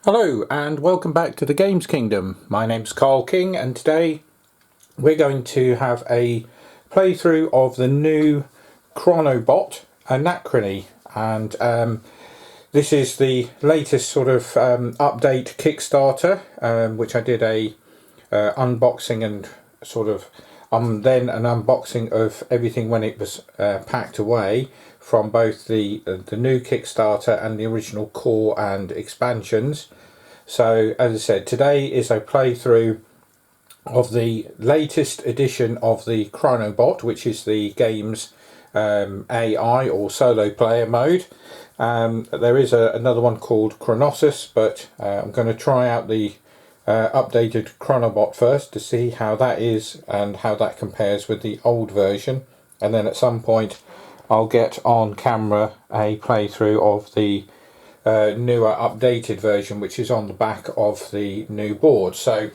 Hello and welcome back to the Games Kingdom. My name's Carl King and today we're going to have a playthrough of the new Chronobot Anachrony, and this is the latest sort of update Kickstarter, which I did a unboxing and sort of then an unboxing of everything when it was packed away from both the new Kickstarter and the original core and expansions. So as I said, today is a playthrough of the latest edition of the Chronobot, which is the game's AI or solo player mode. There is another one called Chronosis, but I'm going to try out the updated Chronobot first to see how that is and how that compares with the old version, and then at some point I'll get on camera a playthrough of the newer updated version, which is on the back of the new board. So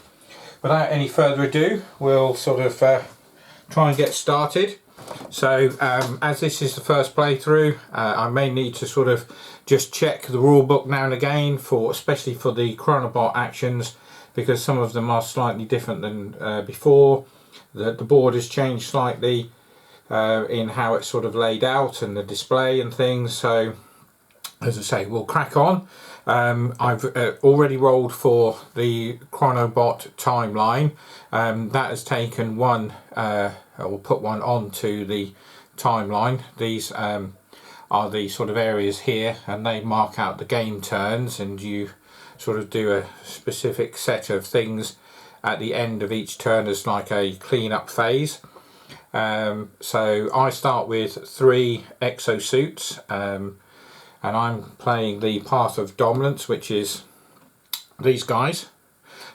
without any further ado, we'll sort of try and get started. So as this is the first playthrough, I may need to sort of just check the rule book now and again, especially for the Chronobot actions, because some of them are slightly different than before. The board has changed slightly in how it's sort of laid out and the display and things. So as I say, we'll crack on. I've already rolled for the Chronobot timeline. That has taken one, or put one onto the timeline. These are the sort of areas here, and they mark out the game turns, and you sort of do a specific set of things at the end of each turn as like a clean-up phase. So I start with 3 exosuits, and I'm playing the Path of Dominance, which is these guys.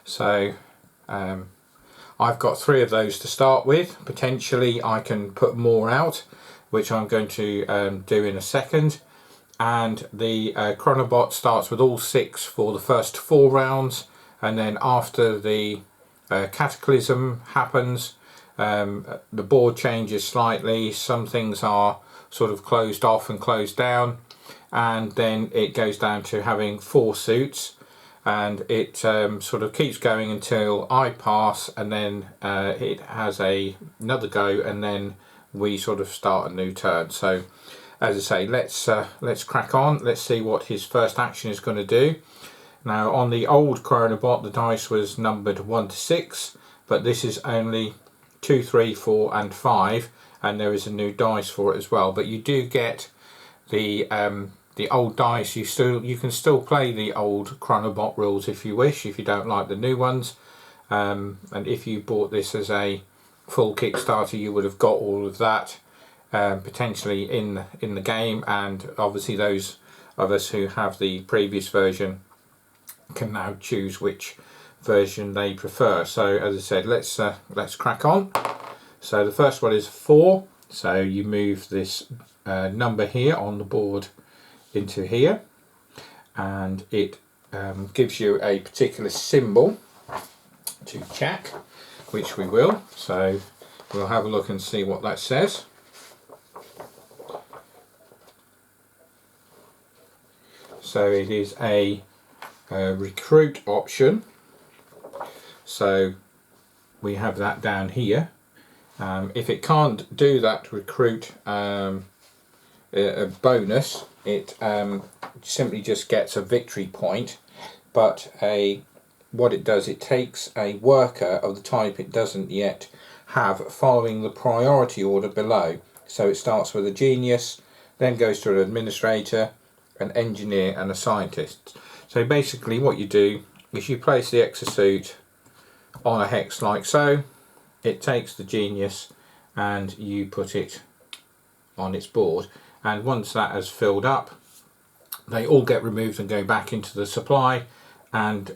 So I've got 3 of those to start with. Potentially I can put more out, which I'm going to do in a second. And the Chronobot starts with all 6 for the first 4 rounds, and then after the cataclysm happens, the board changes slightly. Some things are sort of closed off and closed down, and then it goes down to having 4 suits, and it sort of keeps going until I pass, and then it has another go, and then we sort of start a new turn. So as I say, let's crack on. Let's see what his first action is going to do. Now on the old Chronobot the dice was numbered 1 to 6, but this is only 2, 3, 4 and 5, and there is a new dice for it as well. But you do get the old dice. You can still play the old Chronobot rules if you wish, if you don't like the new ones. And if you bought this as a full Kickstarter, you would have got all of that potentially in the game, and obviously those of us who have the previous version can now choose which version they prefer. So as I said, let's crack on. So the first one is 4, so you move this number here on the board into here, and it gives you a particular symbol to check, which we will. So we'll have a look and see what that says. So it is a recruit option, so we have that down here. If it can't do that recruit a bonus, it simply just gets a victory point. But what it does, it takes a worker of the type it doesn't yet have, following the priority order below. So it starts with a genius, then goes to an administrator, an engineer and a scientist. So basically what you do is you place the exosuit on a hex like so. It takes the genius and you put it on its board, and once that has filled up, they all get removed and go back into the supply, and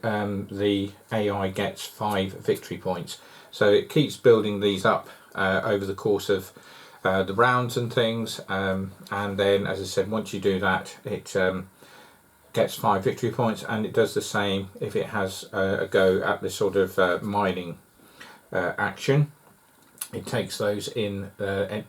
the AI gets 5 victory points. So it keeps building these up over the course of the rounds and things, and then as I said, once you do that, it gets 5 victory points, and it does the same if it has a go at this sort of mining action. It takes those in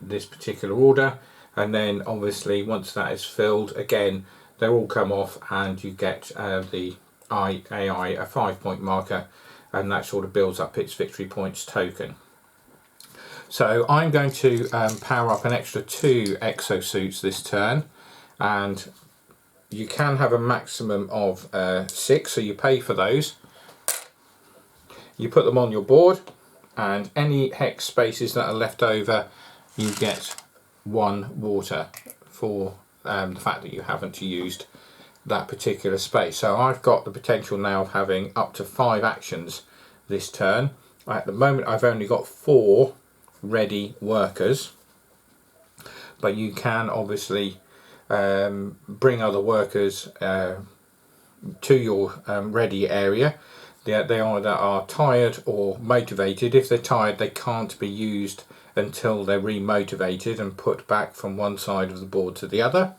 this particular order, and then obviously once that is filled, again they'll all come off and you get the AI a 5-point marker, and that sort of builds up its victory points token. So I'm going to power up an extra 2 exosuits this turn, and you can have a maximum of 6, so you pay for those. You put them on your board, and any hex spaces that are left over, you get 1 water for the fact that you haven't used that particular space. So I've got the potential now of having up to 5 actions this turn. At the moment I've only got 4 ready workers, but you can obviously bring other workers to your ready area. They either are tired or motivated. If they're tired, they can't be used until they're remotivated and put back from one side of the board to the other.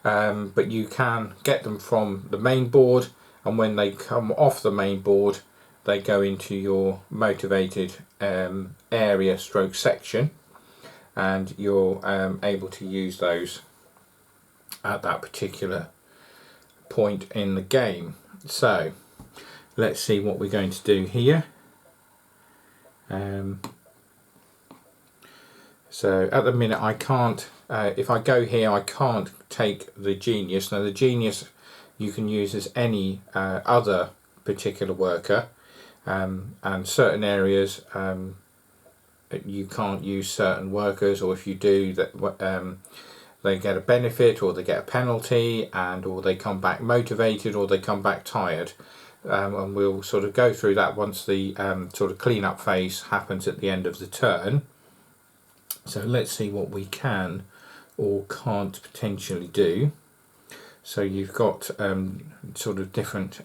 But you can get them from the main board, and when they come off the main board, they go into your motivated area stroke section, and you're able to use those at that particular point in the game. So let's see what we're going to do here. So at the minute I can't, if I go here I can't take the genius. Now the genius you can use as any other particular worker, and certain areas you can't use certain workers, or if you do, that they get a benefit or they get a penalty, and or they come back motivated or they come back tired. And we'll sort of go through that once the sort of clean up phase happens at the end of the turn. So let's see what we can or can't potentially do. So you've got sort of different,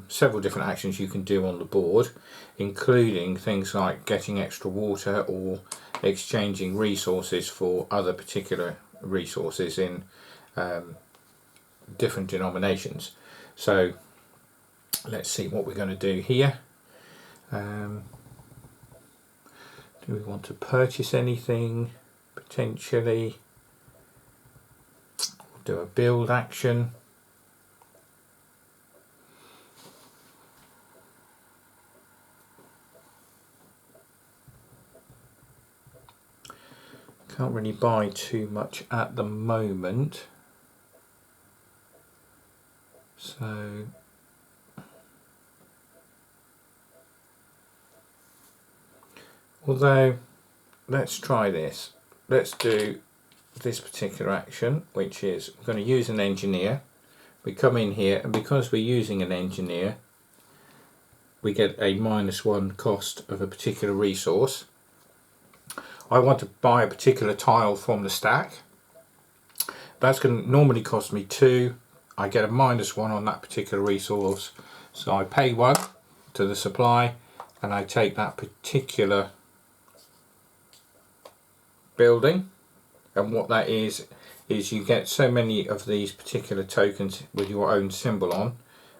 several different actions you can do on the board, including things like getting extra water or exchanging resources for other particular resources in different denominations. So let's see what we're going to do here. Do we want to purchase anything? Potentially. We'll do a build action. Can't really buy too much at the moment. So although, let's try this. Let's do this particular action, which is we're going to use an engineer. We come in here, and because we're using an engineer, we get a -1 cost of a particular resource. I want to buy a particular tile from the stack. That's going to normally cost me 2. I get a -1 on that particular resource. So I pay 1 to the supply, and I take that particular building, and what that is you get so many of these particular tokens with your own symbol on,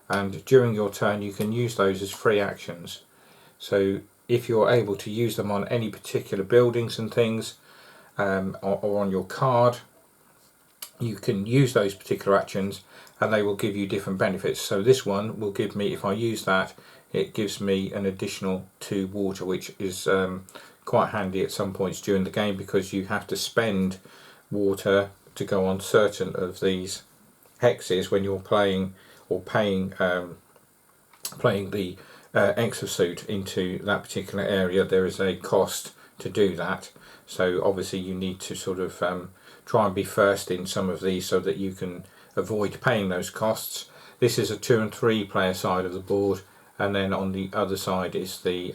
and during your turn you can use those as free actions. So if you're able to use them on any particular buildings and things, or on your card, you can use those particular actions and they will give you different benefits. So this one will give me, if I use that, it gives me an additional 2 water, which is quite handy at some points during the game, because you have to spend water to go on certain of these hexes when you're playing or paying playing the exosuit into that particular area. There is a cost to do that, so obviously you need to sort of try and be first in some of these so that you can avoid paying those costs. This is a 2 and 3 player side of the board, and then on the other side is the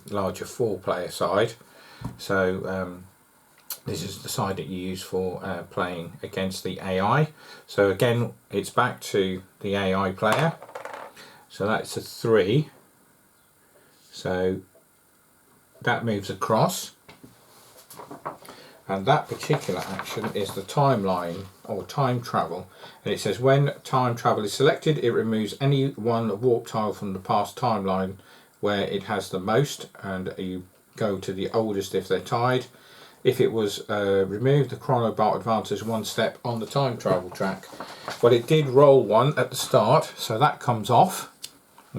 larger 4 player side. So this is the side that you use for playing against the AI. So again, it's back to the AI player. So that's a 3. So that moves across. And that particular action is the timeline or time travel, and it says when time travel is selected, it removes any one warp tile from the past timeline where it has the most, and you go to the oldest if they're tied. If it was removed, the Chronobot advances 1 step on the time travel track. Well, it did roll 1 at the start, so that comes off.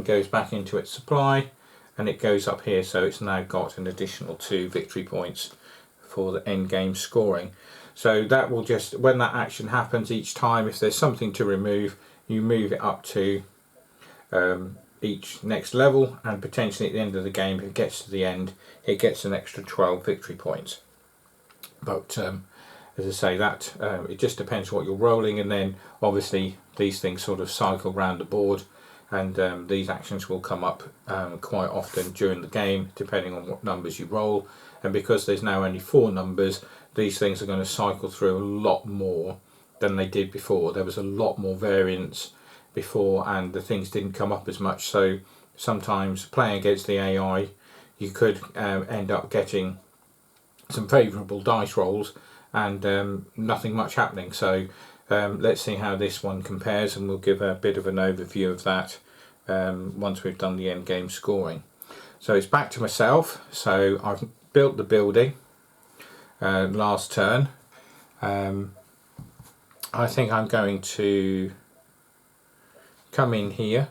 and goes back into its supply, and it goes up here, so it's now got an additional 2 victory points for the end game scoring. So that will just, when that action happens each time, if there's something to remove, you move it up to each next level, and potentially at the end of the game, if it gets to the end, it gets an extra 12 victory points. But as I say, that it just depends what you're rolling, and then obviously these things sort of cycle around the board, and these actions will come up quite often during the game depending on what numbers you roll. And because there's now only 4 numbers, these things are going to cycle through a lot more than they did before. There was a lot more variance before, and the things didn't come up as much, so sometimes playing against the AI you could end up getting some favourable dice rolls and nothing much happening. So let's see how this one compares, and we'll give a bit of an overview of that once we've done the end game scoring. So it's back to myself. So I've built the building last turn. I think I'm going to come in here.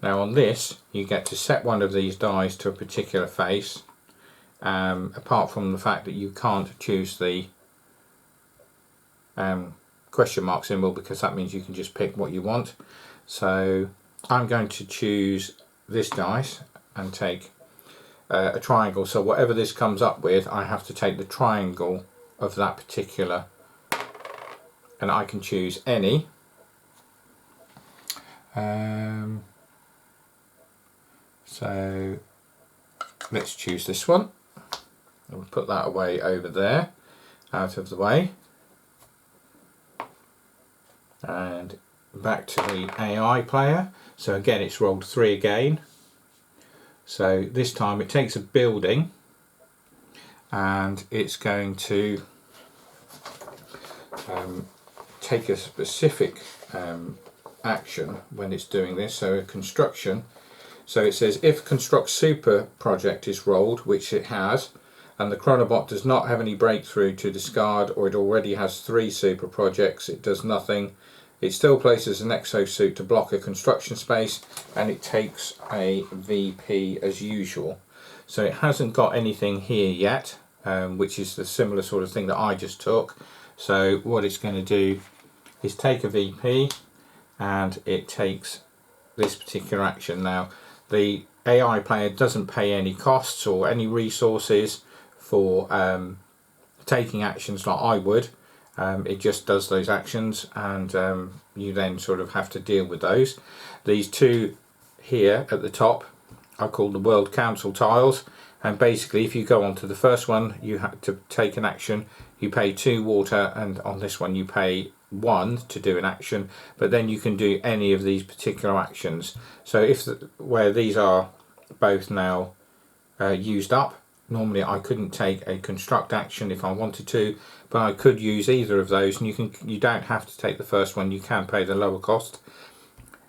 Now on this you get to set one of these dies to a particular face, apart from the fact that you can't choose the question mark symbol, because that means you can just pick what you want. So I'm going to choose this dice and take a triangle, so whatever this comes up with, I have to take the triangle of that particular, and I can choose any. So let's choose this one, and we'll put that away over there, out of the way, and back to the AI player. So again, it's rolled 3 again. So this time it takes a building, and it's going to take a specific action when it's doing this. So a construction. So it says if construct super project is rolled, which it has, and the Chronobot does not have any breakthrough to discard, or it already has 3 super projects, it does nothing. It still places an exosuit to block a construction space, and it takes a VP as usual. So it hasn't got anything here yet, which is the similar sort of thing that I just took. So what it's going to do is take a VP, and it takes this particular action. Now the AI player doesn't pay any costs or any resources for taking actions like I would. It just does those actions, and you then sort of have to deal with those. These 2 here at the top are called the World Council tiles, and basically if you go on to the first one, you have to take an action, you pay 2 water, and on this one you pay 1 to do an action, but then you can do any of these particular actions. So if where these are both now used up, normally I couldn't take a construct action if I wanted to, but I could use either of those, and you don't have to take the first one, you can pay the lower cost.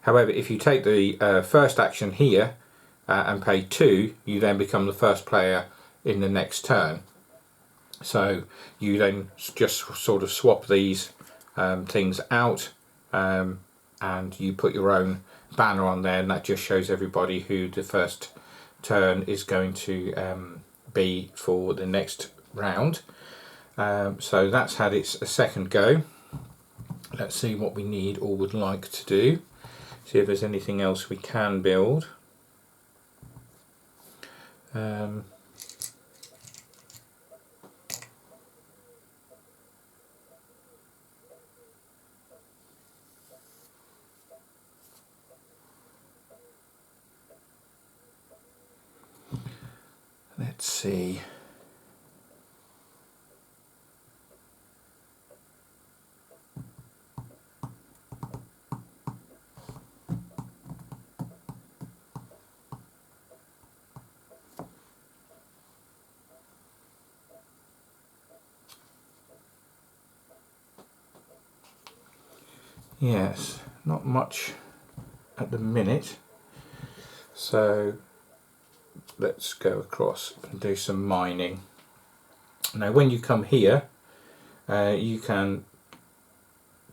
However, if you take the first action here and pay 2, you then become the first player in the next turn. So you then just sort of swap these things out, and you put your own banner on there, and that just shows everybody who the first turn is going to be for the next round. So that's had its second go. Let's see what we need or would like to do, see if there's anything else we can build. Let's see. Yes, not much at the minute. So let's go across and do some mining. Now when you come here, you can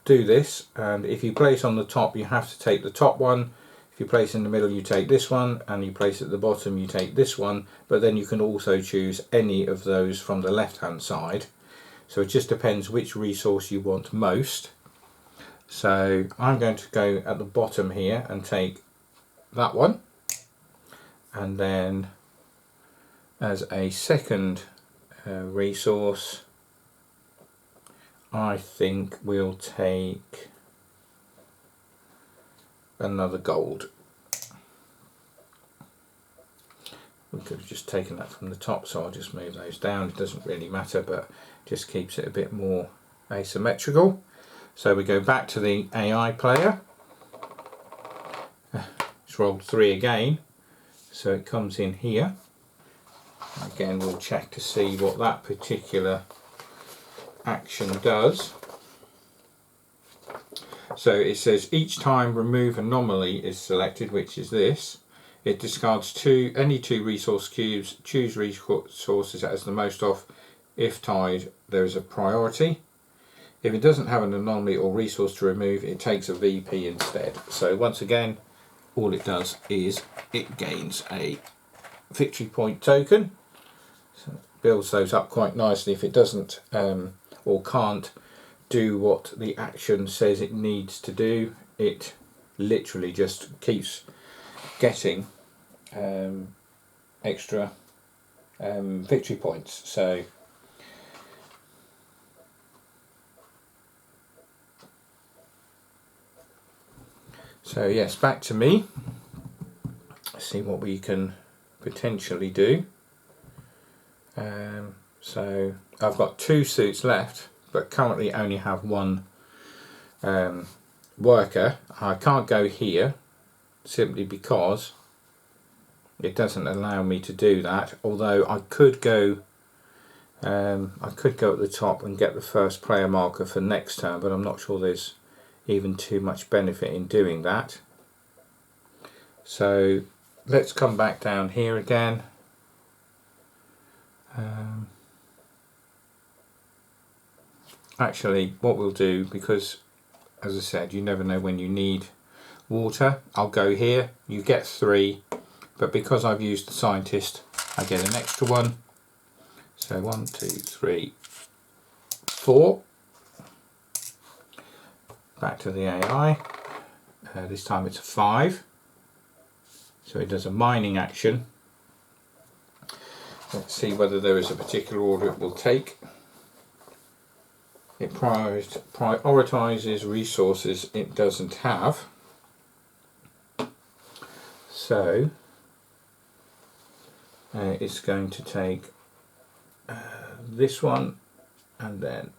do this, and if you place on the top you have to take the top one. If you place in the middle you take this one, and you place at the bottom you take this one, but then you can also choose any of those from the left hand side. So it just depends which resource you want most. So I'm going to go at the bottom here and take that one, and then as a second resource I think we'll take another gold. We could have just taken that from the top, so I'll just move those down. It doesn't really matter, but just keeps it a bit more asymmetrical. So we go back to the AI player. It's rolled 3 again, so it comes in here. Again, we'll check to see what that particular action does. So it says each time remove anomaly is selected, which is this. It discards any two resource cubes, choose resources that has the most off. If tied, there is a priority. If it doesn't have an anomaly or resource to remove, it takes a VP instead. So once again, all it does is it gains a victory point token. So it builds those up quite nicely. If it doesn't or can't do what the action says it needs to do, it literally just keeps getting extra victory points. So yes, back to me. Let's see what we can potentially do. So I've got 2 suits left, but currently only have 1 worker. I can't go here simply because it doesn't allow me to do that, although I could go at the top and get the first player marker for next turn, but I'm not sure there's even too much benefit in doing that. So let's come back down here again. Actually, what we'll do, because as I said, you never know when you need water, I'll go here. You get 3, but because I've used the scientist, I get an extra 1. So 1, 2, 3, 4. Back to the AI. This time it's a 5. So it does a mining action. Let's see whether there is a particular order it will take. It prioritizes resources it doesn't have. So it's going to take this one and then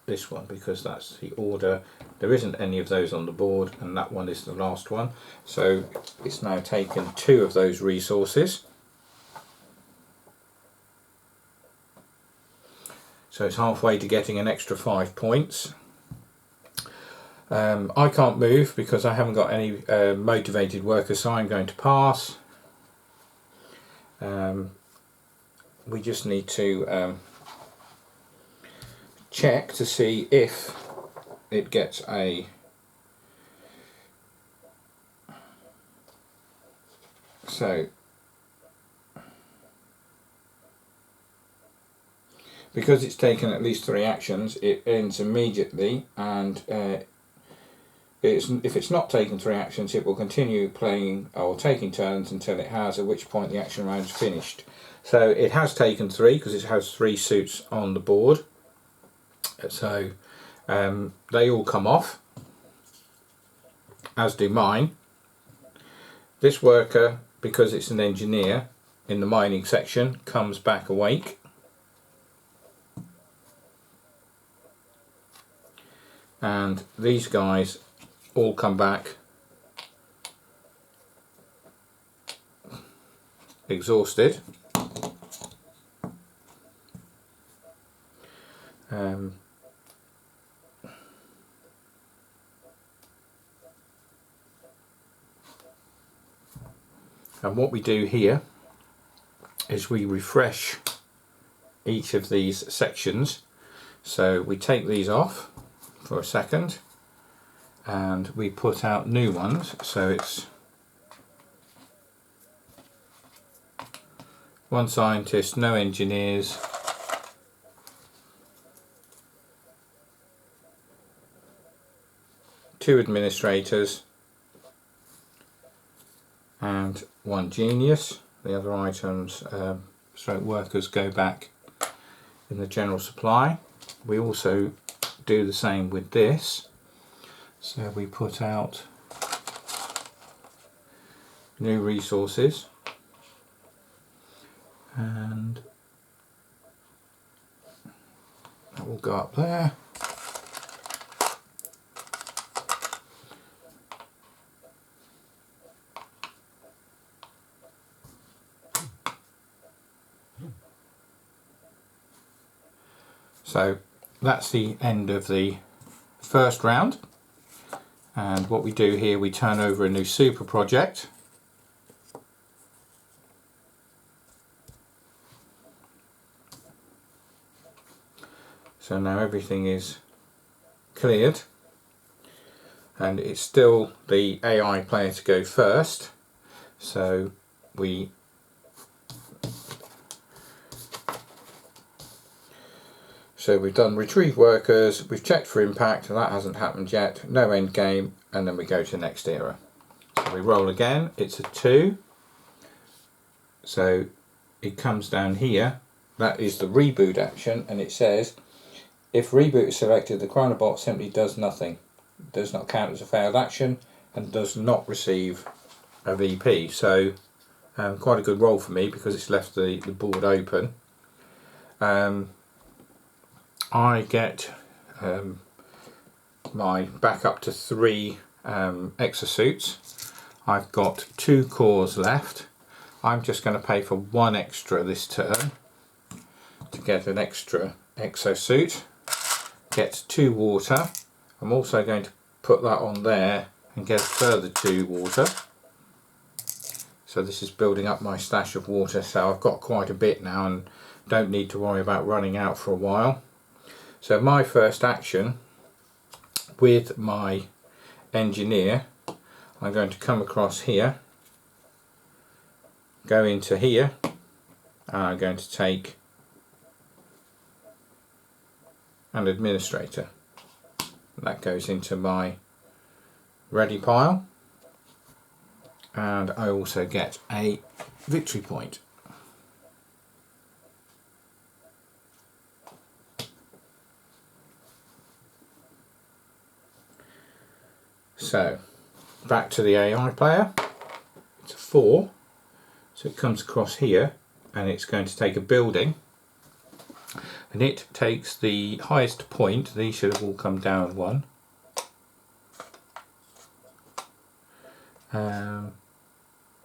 this one, because that's the order. There isn't any of those on the board, and that one is the last one. So it's now taken 2 of those resources. So it's halfway to getting an extra 5 points. I can't move because I haven't got any motivated workers, so I'm going to pass. We just need to check to see if it gets a because it's taken at least 3 actions, it ends immediately, and if it's not taken 3 actions, it will continue playing or taking turns until it has, at which point the action round is finished. So it has taken 3 because it has 3 suits on the board. So they all come off, as do mine. This worker, because it's an engineer in the mining section, comes back awake. And these guys all come back exhausted. And what we do here is we refresh each of these sections. So we take these off for a second, and we put out new ones, so it's 1 scientist, no engineers, two administrators and 1 genius. The other items, stroke workers, go back in the general supply. We also do the same with this, so we put out new resources, and that will go up there. So that's the end of the first round, and what we do here, we turn over a new super project. So now everything is cleared, and it's still the AI player to go first, so we've done retrieve workers, we've checked for impact, and that hasn't happened yet, no end game, and then we go to the next era. So we roll again, it's a 2, so it comes down here, that is the reboot action, and it says if reboot is selected, the Chronobot simply does nothing, does not count as a failed action, and does not receive a VP. So quite a good roll for me because it's left the board open. I get my back up to 3 exosuits. I've got 2 cores left. I'm just going to pay for 1 extra this turn to get an extra exosuit. Get 2 water. I'm also going to put that on there and get a further 2 water. So this is building up my stash of water, so I've got quite a bit now and don't need to worry about running out for a while. So my first action with my engineer, I'm going to come across here, go into here, and I'm going to take an administrator. That goes into my ready pile, and I also get a victory point. So back to the AI player, it's a 4, so it comes across here and it's going to take a building, and it takes the highest point. These should have all come down 1.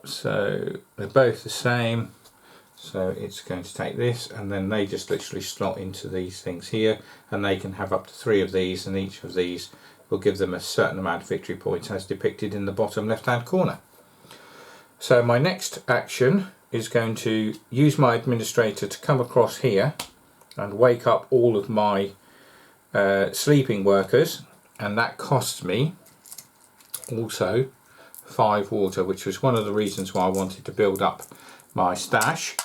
So they're both the same, so it's going to take this, and then they just literally slot into these things here, and they can have up to 3 of these, and each of these will give them a certain amount of victory points as depicted in the bottom left hand corner. So my next action is going to use my administrator to come across here and wake up all of my sleeping workers, and that costs me also 5 water, which was one of the reasons why I wanted to build up my stash.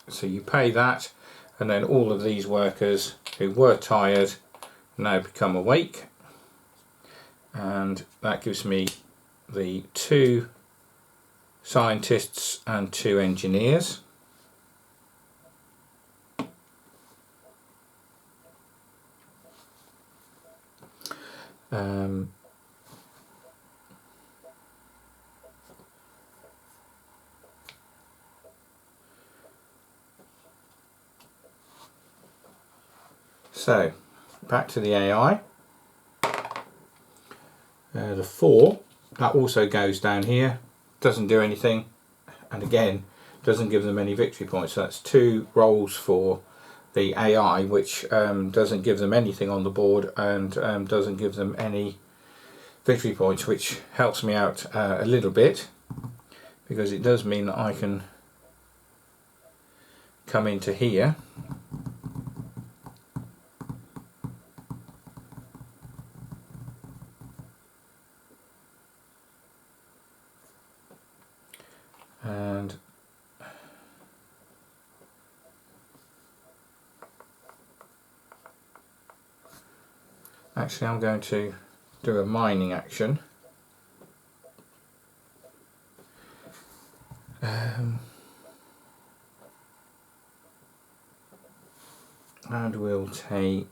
So you pay that, and then all of these workers who were tired now become awake, and that gives me the 2 scientists and 2 engineers. So back to the AI. The 4, that also goes down here, doesn't do anything, and again doesn't give them any victory points. So that's 2 rolls for the AI, which doesn't give them anything on the board and doesn't give them any victory points, which helps me out a little bit, because it does mean that I can come into here Actually, I'm going to do a mining action. And we'll take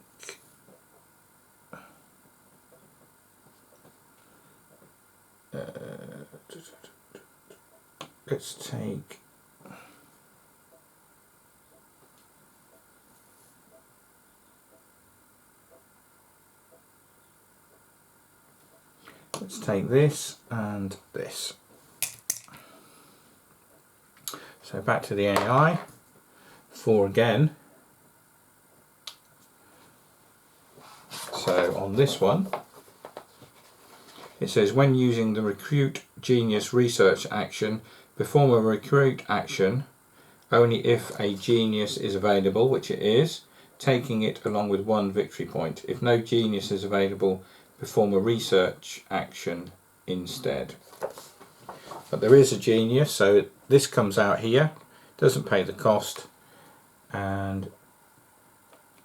let's take this and this. So back to the AI, 4 again. So on this one, it says when using the recruit genius research action, perform a recruit action only if a genius is available, which it is, taking it along with 1 victory point. If no genius is available, perform a research action instead. But there is a genius, so this comes out here, doesn't pay the cost, and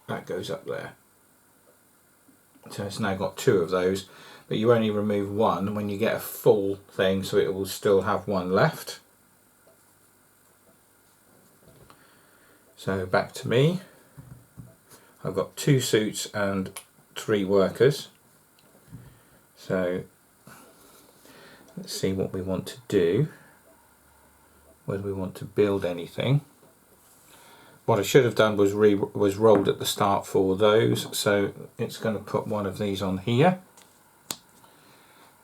that goes up there. So it's now got 2 of those, but you only remove 1 when you get a full thing, so it will still have 1 left. So back to me. I've got 2 suits and 3 workers. So let's see what we want to do, whether we want to build anything. What I should have done was rolled at the start for those, so it's going to put one of these on here.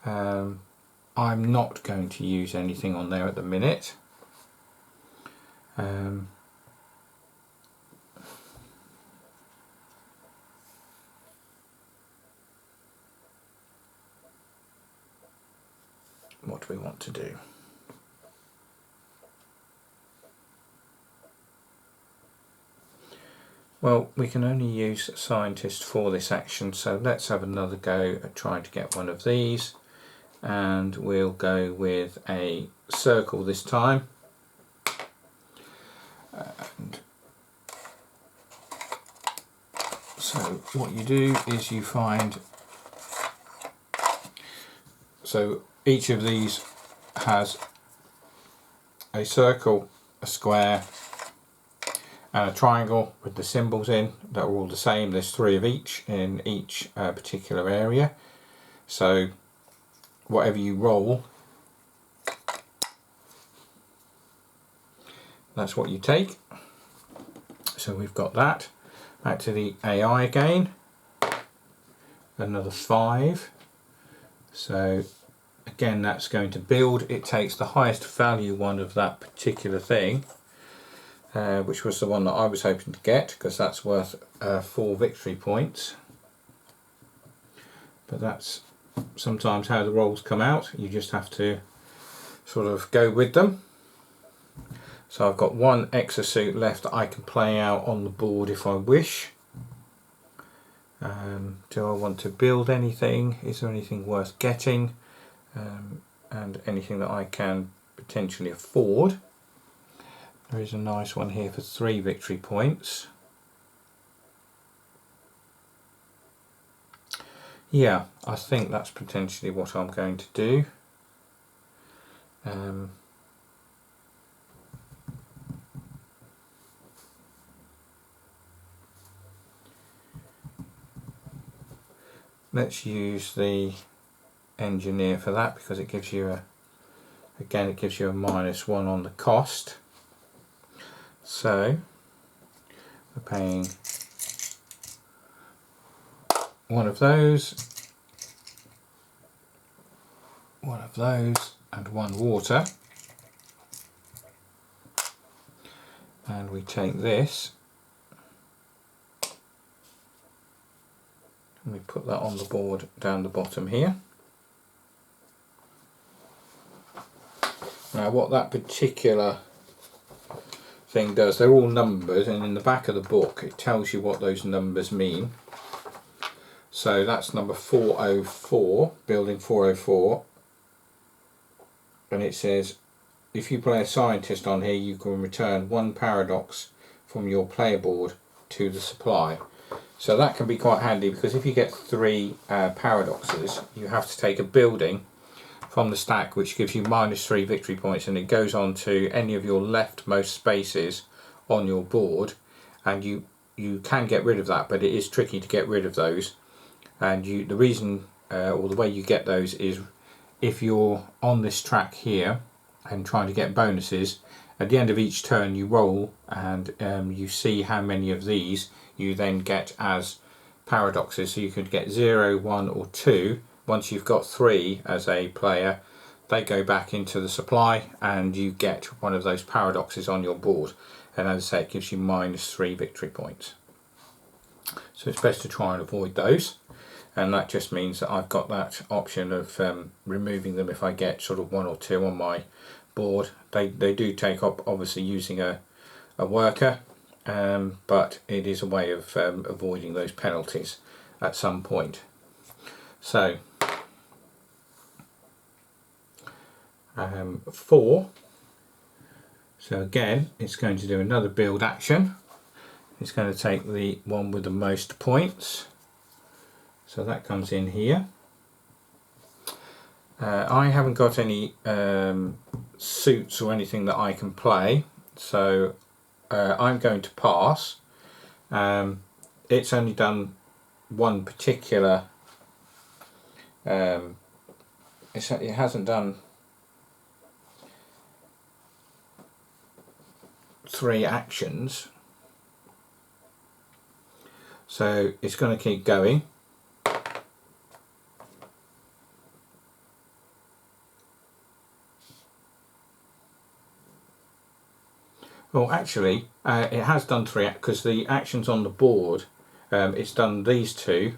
I'm not going to use anything on there at the minute. What do we want to do? Well, we can only use scientist for this action, so let's have another go at trying to get one of these, and we'll go with a circle this time. And so what you do is you find, so each of these has a circle, a square and a triangle with the symbols in that are all the same. There's 3 of each in each particular area, so whatever you roll, that's what you take. So we've got that. Back to the AI again, another 5. So again, that's going to build. It takes the highest value one of that particular thing, which was the one that I was hoping to get, because that's worth 4 victory points. But that's sometimes how the rolls come out. You just have to sort of go with them. So I've got 1 exosuit left that I can play out on the board if I wish. Do I want to build anything? Is there anything worth getting? And anything that I can potentially afford. There is a nice one here for 3 victory points. Yeah, I think that's potentially what I'm going to do. Let's use the engineer for that, because it gives you a, again, it gives you a -1 on the cost. So we're paying 1 of those, 1 of those, and 1 water, and we take this and we put that on the board down the bottom here. Now what that particular thing does, they're all numbers, and in the back of the book it tells you what those numbers mean. So that's number 404, building 404, and it says if you play a scientist on here, you can return 1 paradox from your player board to the supply. So that can be quite handy, because if you get 3 paradoxes, you have to take a building from the stack which gives you -3 victory points, and it goes on to any of your leftmost spaces on your board, and you can get rid of that, but it is tricky to get rid of those. And the reason or the way you get those is if you're on this track here and trying to get bonuses, at the end of each turn you roll, and you see how many of these you then get as paradoxes. So you could get 0, 1 or 2. Once you've got 3 as a player, they go back into the supply and you get one of those paradoxes on your board, and as I say, it gives you -3 victory points. So it's best to try and avoid those, and that just means that I've got that option of removing them if I get sort of 1 or 2 on my board. They do take up obviously using a worker, but it is a way of avoiding those penalties at some point. So 4, so again it's going to do another build action. It's going to take the one with the most points, so that comes in here. I haven't got any suits or anything that I can play, so I'm going to pass. It's only done one particular, it hasn't done 3 actions, so it's going to keep going. Well, actually, it has done 3, because the actions on the board, it's done these 2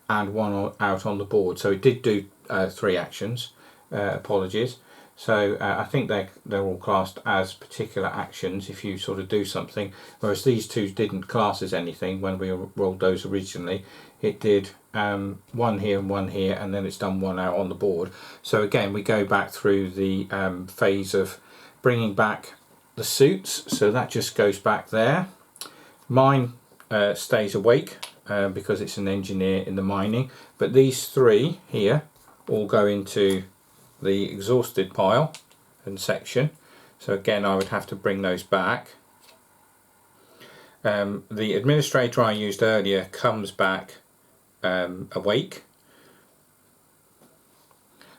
and 1 out on the board, so it did do 3 actions. Apologies. So I think they're all classed as particular actions if you sort of do something, whereas these 2 didn't class as anything when we rolled those originally. It did 1 here and 1 here, and then it's done 1 out on the board. So again, we go back through the phase of bringing back the suits, so that just goes back there. Mine stays awake because it's an engineer in the mining, but these 3 here all go into the exhausted pile and section, so again I would have to bring those back. The administrator I used earlier comes back awake.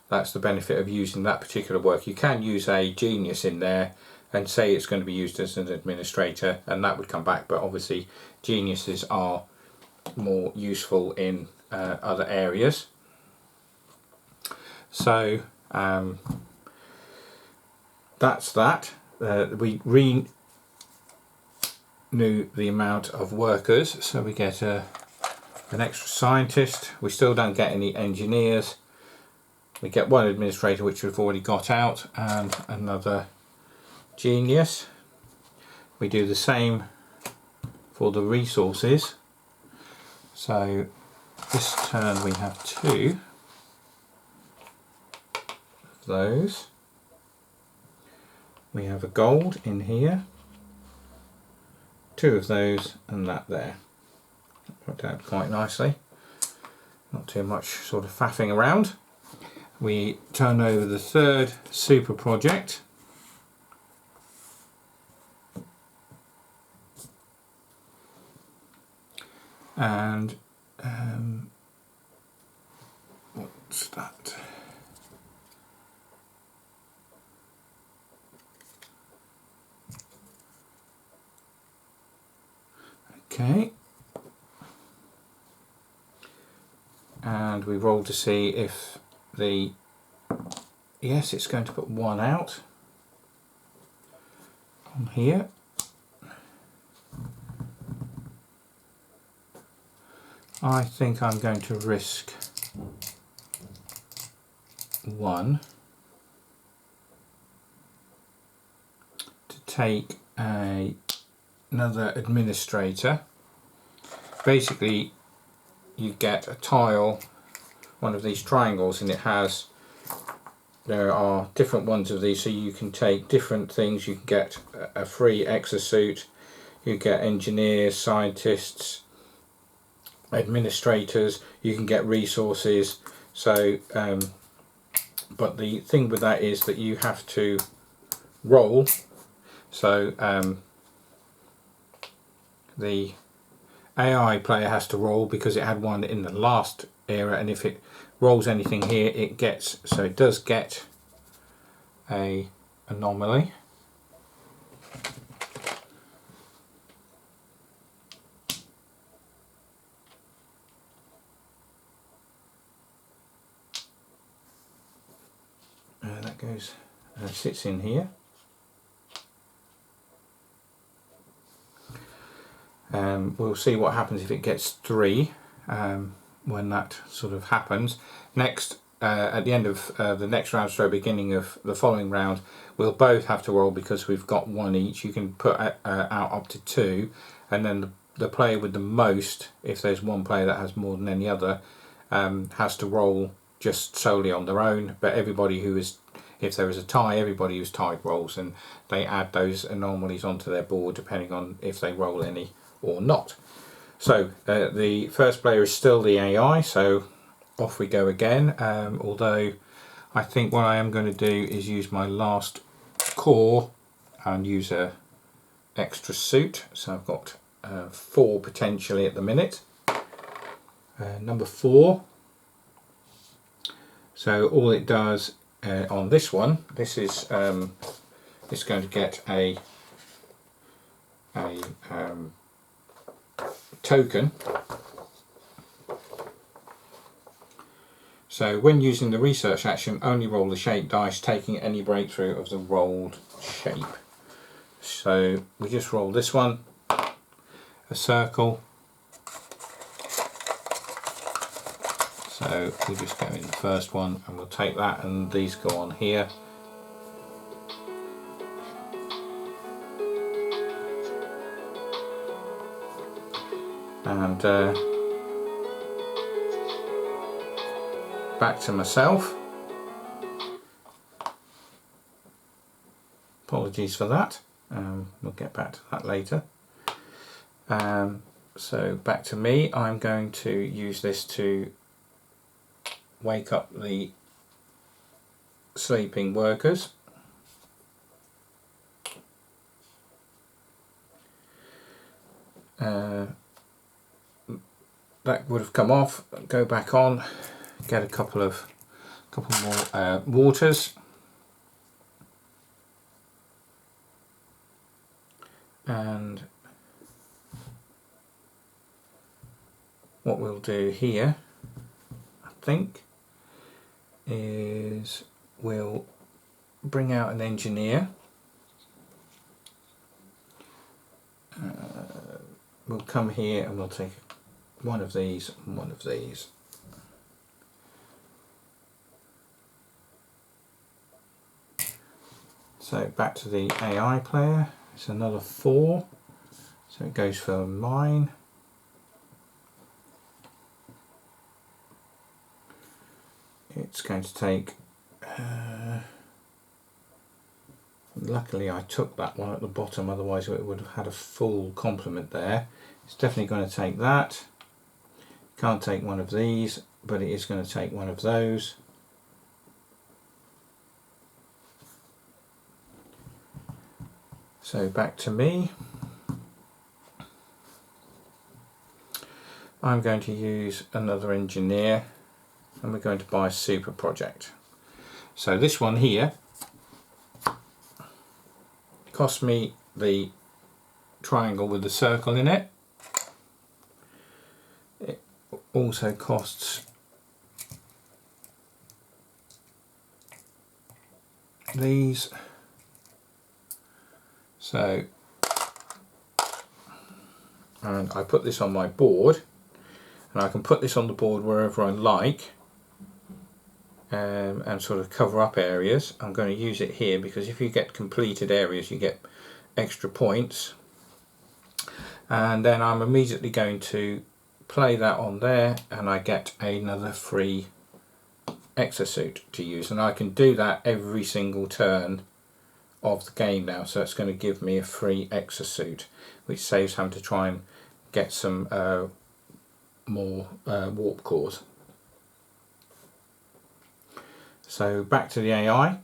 That's the benefit of using that particular work. You can use a genius in there and say it's going to be used as an administrator, and that would come back, but obviously geniuses are more useful in other areas. So that's that. We renew the amount of workers, so we get an extra scientist. We still don't get any engineers. We get 1 administrator, which we've already got out, and another genius. We do the same for the resources. So this turn we have 2 of those. We have a gold in here, 2 of those, and that there. Worked out quite nicely. Not too much sort of faffing around. We turn over the 3rd super project. And what's that? Okay, and we roll to see if the, yes, it's going to put 1 out on here. I think I'm going to risk 1 to take another administrator. Basically, you get a tile, one of these triangles, and there are different ones of these, so you can take different things. You can get a free exosuit, you get engineers, scientists, administrators, you can get resources. So but the thing with that is that you have to roll. So the AI player has to roll because it had one in the last era, and if it rolls anything here it gets, so it does get a anomaly. That goes, sits in here. We'll see what happens if it gets 3 when that sort of happens. Next, at the end of the next round, so beginning of the following round, we'll both have to roll because we've got 1 each. You can put out up to 2, and then the player with the most, if there's one player that has more than any other, has to roll just solely on their own. But everybody who is, if there is a tie, everybody who's tied rolls, and they add those anomalies onto their board depending on if they roll any or not. So the first player is still the AI, so off we go again, although I think what I am going to do is use my last core and use a extra suit. So I've got 4 potentially at the minute. Number 4, so all it does on this one, this is it's going to get a token. So when using the research action, only roll the shape dice, taking any breakthrough of the rolled shape. So we just roll this one, a circle. So we'll just go in the first one and we'll take that, and these go on here. And back to myself. Apologies for that. We'll get back to that later. So back to me. I'm going to use this to wake up the sleeping workers. That would have come off, go back on, get a couple more waters, and what we'll do here, I think, is we'll bring out an engineer. We'll come here and we'll take one of these and one of these. So back to the AI player, it's another 4, so it goes for mine. It's going to take, luckily I took that one at the bottom, otherwise it would have had a full complement there. It's definitely going to take that. Can't take one of these, but it is going to take one of those. So back to me. I'm going to use another engineer, and we're going to buy a super project. So this one here cost me the triangle with the circle in it. It also costs these. So, and I put this on my board, and I can put this on the board wherever I like, and sort of cover up areas. I'm going to use it here because if you get completed areas you get extra points, and then I'm immediately going to play that on there and I get another free exosuit to use, and I can do that every single turn of the game now, so it's going to give me a free exosuit, which saves having to try and get some more warp cores. So back to the AI,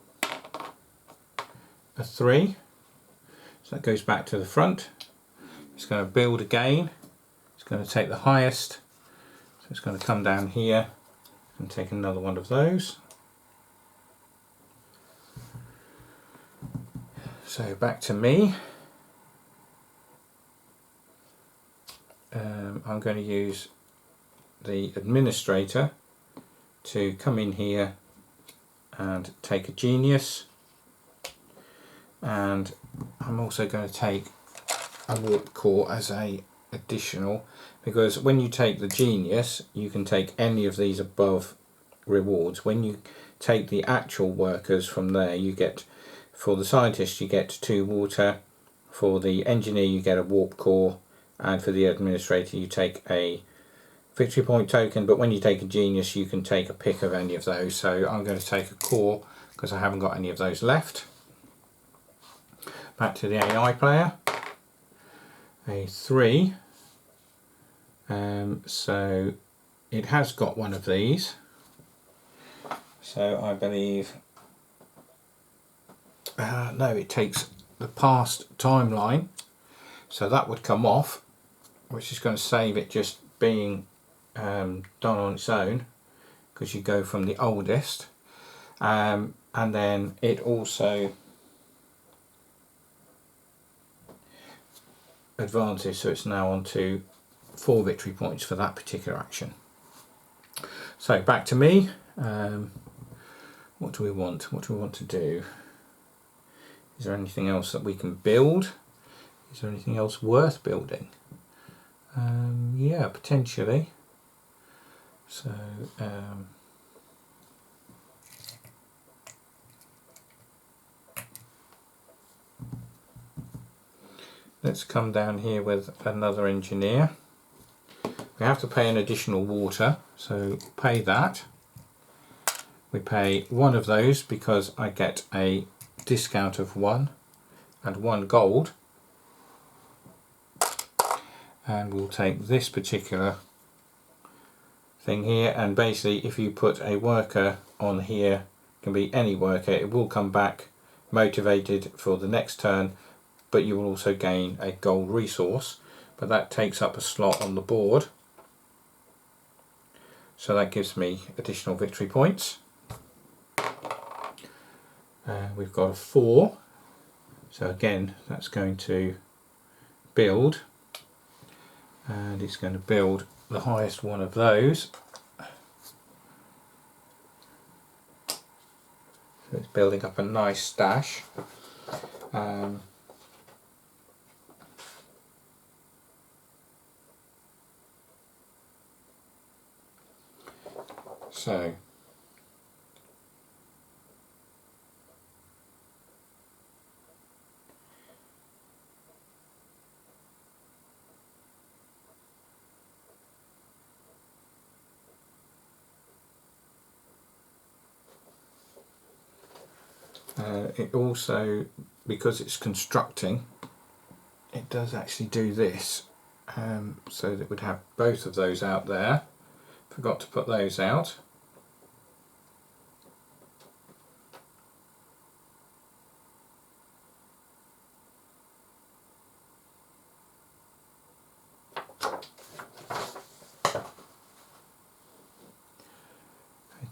a 3, so that goes back to the front. It's going to build again, it's going to take the highest, so it's going to come down here and take another one of those. So back to me, I'm going to use the administrator to come in here and take a genius, and I'm also going to take a warp core as a additional, because when you take the genius you can take any of these above rewards. When you take the actual workers from there, you get, for the scientist you get 2 water, for the engineer you get a warp core, and for the administrator you take a victory point token. But when you take a genius you can take a pick of any of those, so I'm going to take a core because I haven't got any of those left. Back to the AI player, a 3, so it has got one of these, so I believe no, it takes the past timeline, so that would come off, which is going to save it just being done on its own, because you go from the oldest, and then it also advances, so it's now on to 4 victory points for that particular action. So back to me, what do we want? What do we want to do? Is there anything else that we can build? Is there anything else worth building? Yeah, potentially. So let's come down here with another engineer. We have to pay an additional water, so pay that. We pay 1 of those because I get a discount of 1 and 1 gold. And we'll take this particular thing here, and basically if you put a worker on here, it can be any worker, it will come back motivated for the next turn, but you will also gain a gold resource, but that takes up a slot on the board, so that gives me additional victory points. We've got a 4, so again that's going to build, and it's going to build the highest one of those. So it's building up a nice stash. So it also, because it's constructing, it does actually do this, so that we'd have both of those out there. Forgot to put those out.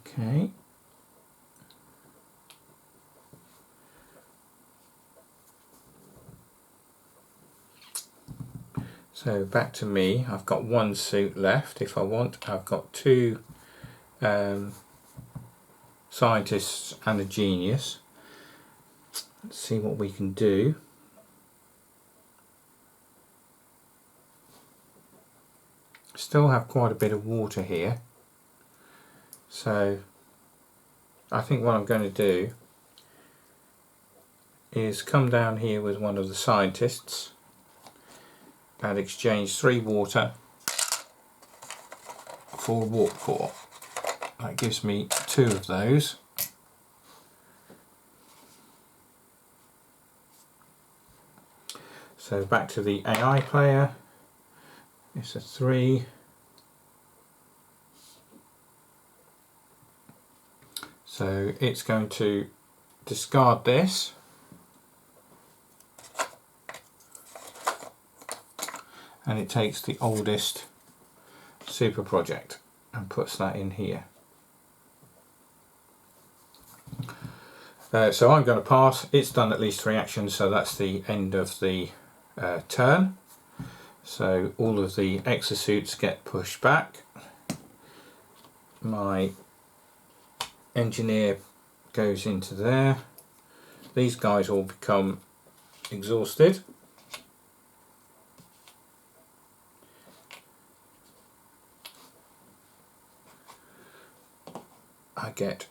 Okay. So back to me, I've got 1 suit left if I want. I've got 2 scientists and a genius. Let's see what we can do. Still have quite a bit of water here, so I think what I'm going to do is come down here with one of the scientists and exchange 3 water for warp core. That gives me 2 of those. So back to the AI player, it's a 3, So it's going to discard this and it takes the oldest super project and puts that in here. So I'm going to pass. It's done at least 3 actions, so that's the end of the turn. So all of the exosuits get pushed back. My engineer goes into there. These guys all become exhausted. I get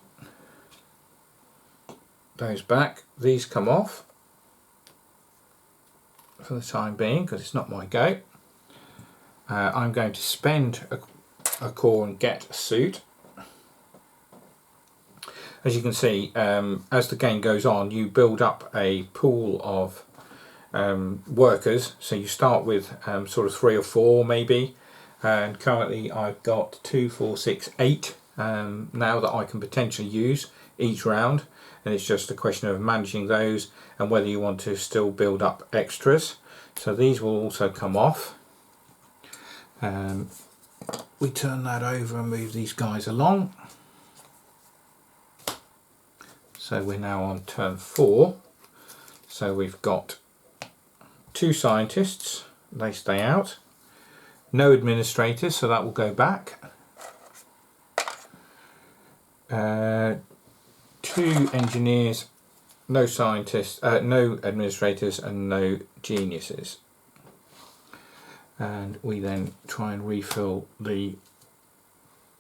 those back. These come off for the time being because it's not my go. I'm going to spend a core and get a suit. As you can see, as the game goes on, you build up a pool of workers. So you start with sort of 3 or 4 maybe, and currently I've got 2, 4, 6, 8 now that I can potentially use each round, and it's just a question of managing those and whether you want to still build up extras. So these will also come off. We turn that over and move these guys along. So we're now on turn 4. So we've got 2 scientists, they stay out. No administrators, so that will go back. 2 engineers, no scientists, no administrators, and no geniuses. And we then try and refill the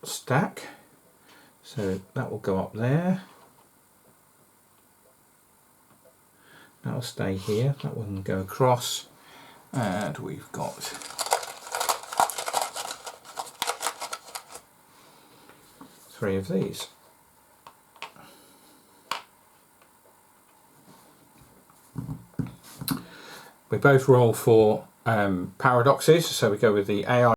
stack. So that will go up there. That'll stay here, that one go across, and we've got 3 of these. We both roll for paradoxes, so we go with the AI